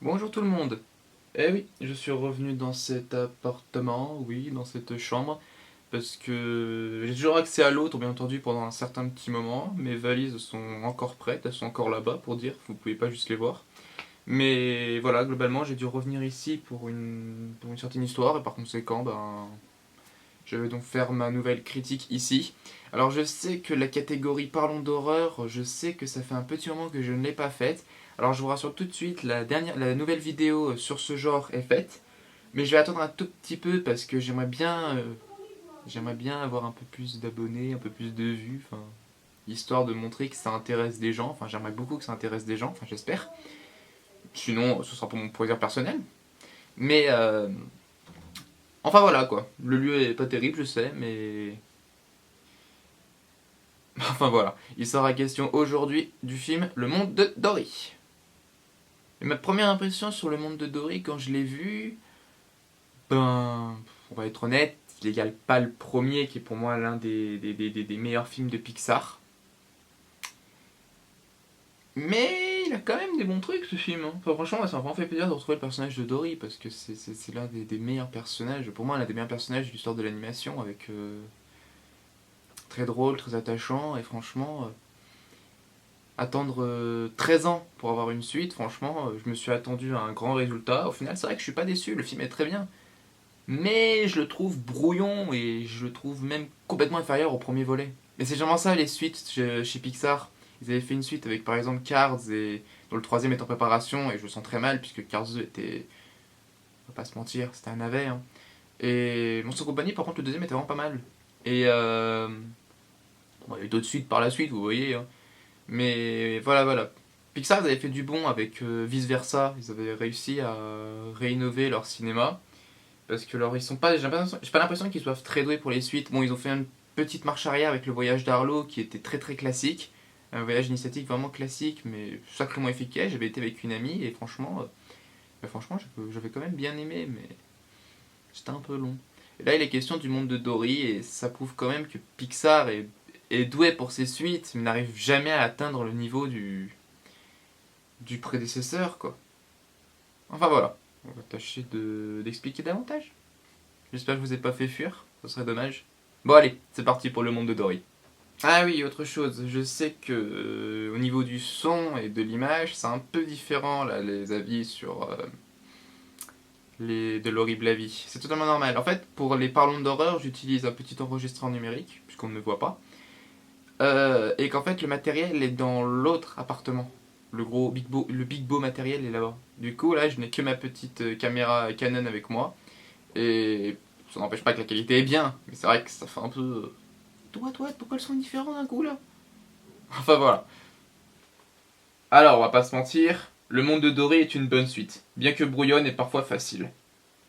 Bonjour tout le monde. Eh oui, je suis revenu dans cet appartement, oui, dans cette chambre, parce que j'ai toujours accès à l'autre, bien entendu, pendant un certain petit moment. Mes valises sont encore prêtes, elles sont encore là-bas pour dire, vous pouvez pas juste les voir. Mais voilà, globalement, j'ai dû revenir ici pour une certaine histoire, et par conséquent, je vais donc faire ma nouvelle critique ici. Alors je sais que la catégorie Parlons d'horreur, je sais que ça fait un petit moment que je ne l'ai pas faite. Alors je vous rassure tout de suite, la nouvelle vidéo sur ce genre est faite. Mais je vais attendre un tout petit peu parce que j'aimerais bien avoir un peu plus d'abonnés, un peu plus de vues, enfin, histoire de montrer que ça intéresse des gens. Enfin, j'aimerais beaucoup que ça intéresse des gens, enfin, j'espère. Sinon, ce sera pour mon plaisir personnel. Mais, enfin voilà quoi. Le lieu est pas terrible, je sais, mais enfin voilà, il sera question aujourd'hui du film Le Monde de Dory. Et ma première impression sur Le Monde de Dory quand je l'ai vu, on va être honnête, il n'égale pas le premier qui est pour moi l'un des meilleurs films de Pixar. Mais il a quand même des bons trucs ce film. Hein. Enfin, franchement, ça m'a vraiment fait plaisir de retrouver le personnage de Dory parce que c'est l'un des meilleurs personnages, pour moi l'un des meilleurs personnages de l'histoire de l'animation avec très drôle, très attachant et franchement attendre 13 ans pour avoir une suite, franchement, je me suis attendu à un grand résultat. Au final, c'est vrai que je suis pas déçu, le film est très bien. Mais je le trouve brouillon et je le trouve même complètement inférieur au premier volet. Mais c'est vraiment ça les suites chez Pixar. Ils avaient fait une suite avec par exemple Cars et dont le troisième est en préparation et je le sens très mal puisque Cars 2 était, on va pas se mentir, c'était un navet. Hein. Et Monster Company par contre le deuxième était vraiment pas mal. Et bon, il y a eu d'autres suites par la suite, vous voyez. Hein. Mais voilà, voilà. Pixar, ils avaient fait du bon avec Vice Versa. Ils avaient réussi à réinnover leur cinéma. Parce que alors, ils sont pas. J'ai pas l'impression qu'ils soient très doués pour les suites. Bon, ils ont fait une petite marche arrière avec le voyage d'Arlo qui était très très classique. Un voyage initiatique vraiment classique, mais sacrément efficace. J'avais été avec une amie et franchement j'avais quand même bien aimé, mais c'était un peu long. Et là, il est question du monde de Dory et ça prouve quand même que Pixar est doué pour ses suites, mais n'arrive jamais à atteindre le niveau du prédécesseur, quoi. Enfin voilà, on va tâcher d'expliquer davantage. J'espère que je vous ai pas fait fuir, ce serait dommage. Bon allez, c'est parti pour le monde de Dory. Ah oui, autre chose, je sais que au niveau du son et de l'image, c'est un peu différent là, les avis sur de l'horrible avis. C'est totalement normal. En fait, pour les parlons d'horreur, j'utilise un petit enregistreur numérique, puisqu'on ne me voit pas. Et qu'en fait, le matériel est dans l'autre appartement. Le big beau matériel est là-bas. Du coup, là, je n'ai que ma petite caméra Canon avec moi. Et ça n'empêche pas que la qualité est bien. Mais c'est vrai que ça fait un peu. Toi, pourquoi le son est différent d'un coup là? Enfin voilà. Alors, on va pas se mentir. Le monde de Doré est une bonne suite, bien que brouillonne et parfois facile.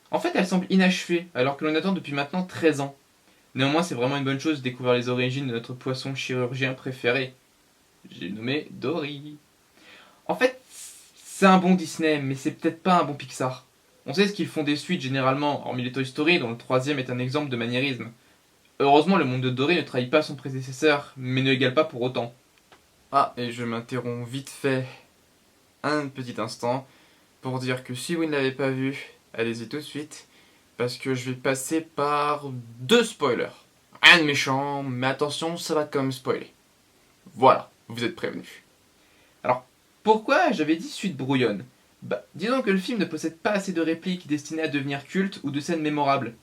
En fait, elle semble inachevée, alors que l'on attend depuis maintenant 13 ans. Néanmoins, c'est vraiment une bonne chose de découvrir les origines de notre poisson chirurgien préféré. J'ai nommé Dory. En fait, c'est un bon Disney, mais c'est peut-être pas un bon Pixar. On sait ce qu'ils font des suites généralement, hormis les Toy Story, dont le troisième est un exemple de maniérisme. Heureusement, le monde de Dory ne trahit pas son prédécesseur, mais ne égale pas pour autant. Ah, et je m'interromps vite fait un petit instant pour dire que si vous ne l'avez pas vu, allez-y tout de suite, parce que je vais passer par deux spoilers. Rien de méchant, mais attention, ça va quand même spoiler. Voilà, vous êtes prévenus. Alors, pourquoi j'avais dit suite brouillonne? Disons que le film ne possède pas assez de répliques destinées à devenir culte ou de scènes mémorables.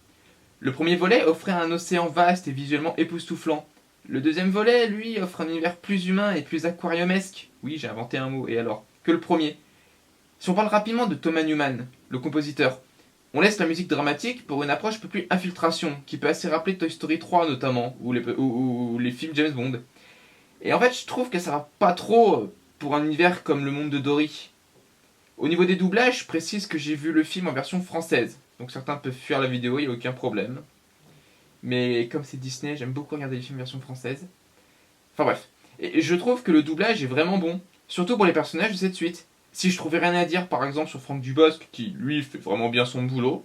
Le premier volet offrait un océan vaste et visuellement époustouflant. Le deuxième volet, lui, offre un univers plus humain et plus aquariumesque. Oui, j'ai inventé un mot, et alors que le premier. Si on parle rapidement de Thomas Newman, le compositeur, on laisse la musique dramatique pour une approche un peu plus infiltration, qui peut assez rappeler Toy Story 3 notamment, ou les films James Bond. Et en fait, je trouve que ça va pas trop pour un univers comme le monde de Dory. Au niveau des doublages, je précise que j'ai vu le film en version française, donc certains peuvent fuir la vidéo, il n'y a aucun problème. Mais comme c'est Disney, j'aime beaucoup regarder les films en version française. Enfin bref. Et je trouve que le doublage est vraiment bon, surtout pour les personnages de cette suite. Si je trouvais rien à dire par exemple sur Franck Dubosc, qui lui fait vraiment bien son boulot,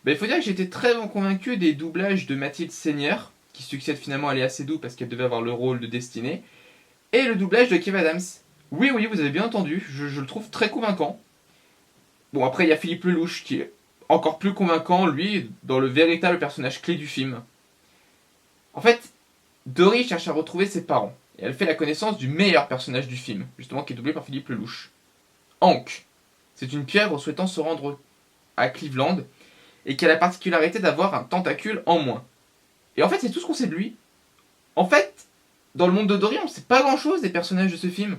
il faut dire que j'étais très convaincu des doublages de Mathilde Seigneur, qui succède finalement à Léa Seydoux parce qu'elle devait avoir le rôle de Destinée, et le doublage de Kev Adams. Oui, oui, vous avez bien entendu, je le trouve très convaincant. Bon, après, il y a Philippe Lelouch qui est encore plus convaincant, lui, dans le véritable personnage clé du film. En fait, Dory cherche à retrouver ses parents, et elle fait la connaissance du meilleur personnage du film, justement qui est doublé par Philippe Lelouch. Hank. C'est une pieuvre souhaitant se rendre à Cleveland, et qui a la particularité d'avoir un tentacule en moins. Et en fait, c'est tout ce qu'on sait de lui. En fait, dans le monde de Dory, on ne sait pas grand-chose des personnages de ce film.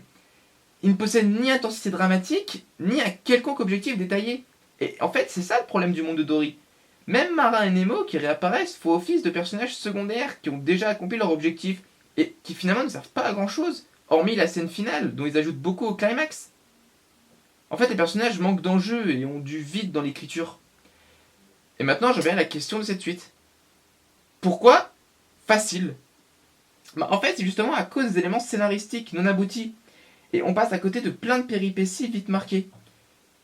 Ils ne possèdent ni intensité dramatique, ni un quelconque objectif détaillé. Et en fait, c'est ça le problème du monde de Dory. Même Marin et Nemo qui réapparaissent font office de personnages secondaires qui ont déjà accompli leur objectif et qui finalement ne servent pas à grand chose, hormis la scène finale dont ils ajoutent beaucoup au climax. En fait, les personnages manquent d'enjeu et ont du vide dans l'écriture. Et maintenant, je reviens à la question de cette suite. Pourquoi facile? En fait, c'est justement à cause d'éléments scénaristiques non aboutis. Et on passe à côté de plein de péripéties vite marquées.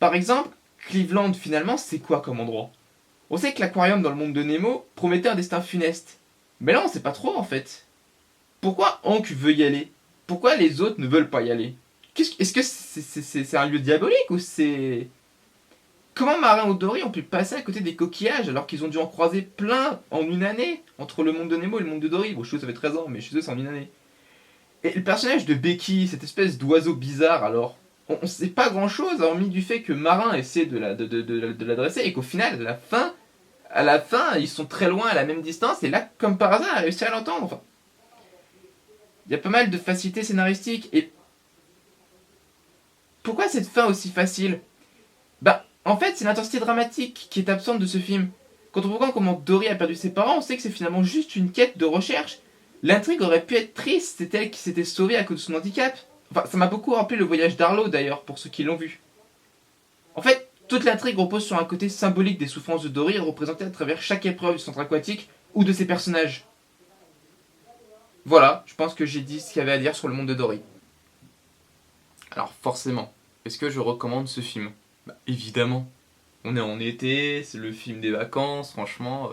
Par exemple, Cleveland, finalement, c'est quoi comme endroit? On sait que l'aquarium dans le monde de Nemo promettait un destin funeste. Mais là, on sait pas trop en fait. Pourquoi Hank veut y aller? Pourquoi les autres ne veulent pas y aller? Est-ce que c'est un lieu diabolique ou c'est... Comment Marin ou Dory ont pu passer à côté des coquillages alors qu'ils ont dû en croiser plein en une année entre le monde de Nemo et le monde de Dory? Bon, chez eux ça fait 13 ans, mais chez eux c'est en une année. Et le personnage de Becky, cette espèce d'oiseau bizarre alors, on sait pas grand chose hormis du fait que Marin essaie de l'adresser et qu'au final, à la fin, ils sont très loin à la même distance et là, comme par hasard, elle a réussi à l'entendre. Enfin, il y a pas mal de facilité scénaristique et pourquoi cette fin aussi facile? Bah, en fait, c'est l'intensité dramatique qui est absente de ce film. Quand on voit comment Dory a perdu ses parents, on sait que c'est finalement juste une quête de recherche. L'intrigue aurait pu être triste, c'est elle qui s'était sauvée à cause de son handicap. Enfin, ça m'a beaucoup rappelé le voyage d'Arlo d'ailleurs, pour ceux qui l'ont vu. En fait, toute l'intrigue repose sur un côté symbolique des souffrances de Dory, représentées à travers chaque épreuve du centre aquatique ou de ses personnages. Voilà, je pense que j'ai dit ce qu'il y avait à dire sur le monde de Dory. Alors forcément, est-ce que je recommande ce film? Bah évidemment. On est en été, c'est le film des vacances, franchement,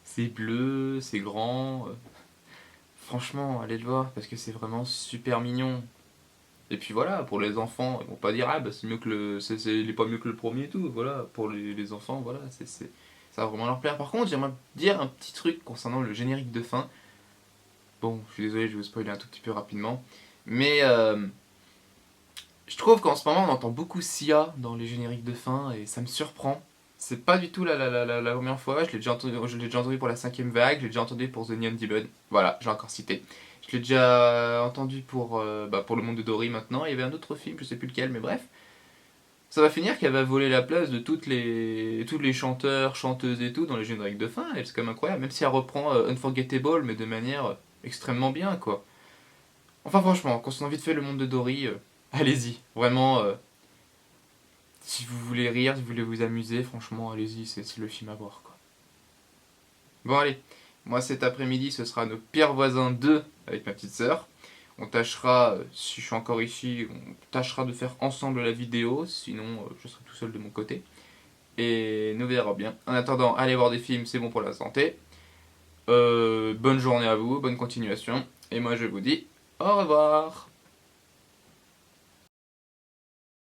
c'est bleu, c'est grand. Franchement, allez le voir parce que c'est vraiment super mignon. Et puis voilà, pour les enfants, ils vont pas dire ah bah c'est mieux que il est pas mieux que le premier et tout. Voilà, pour les enfants, voilà, ça va vraiment leur plaire. Par contre, j'aimerais dire un petit truc concernant le générique de fin. Bon, je suis désolé, je vais vous spoiler un tout petit peu rapidement, mais je trouve qu'en ce moment on entend beaucoup Sia dans les génériques de fin et ça me surprend. C'est pas du tout la première fois, je l'ai déjà entendu pour la cinquième vague, je l'ai déjà entendu pour The Neon Demon, voilà, j'ai encore cité. Je l'ai déjà entendu pour le monde de Dory maintenant, il y avait un autre film, je sais plus lequel, mais bref. Ça va finir qu'elle va voler la place de tous les chanteurs, chanteuses et tout dans les génériques de fin, et c'est quand même incroyable, même si elle reprend Unforgettable, mais de manière extrêmement bien, quoi. Enfin franchement, quand on a envie de faire le monde de Dory, allez-y, vraiment, si vous voulez rire, si vous voulez vous amuser, franchement, allez-y, c'est le film à voir, quoi. Bon allez, moi cet après-midi ce sera nos pires voisins 2 avec ma petite sœur. On tâchera, si je suis encore ici, on tâchera de faire ensemble la vidéo, sinon je serai tout seul de mon côté. Et nous verrons bien. En attendant, allez voir des films, c'est bon pour la santé. Bonne journée à vous, bonne continuation. Et moi je vous dis au revoir.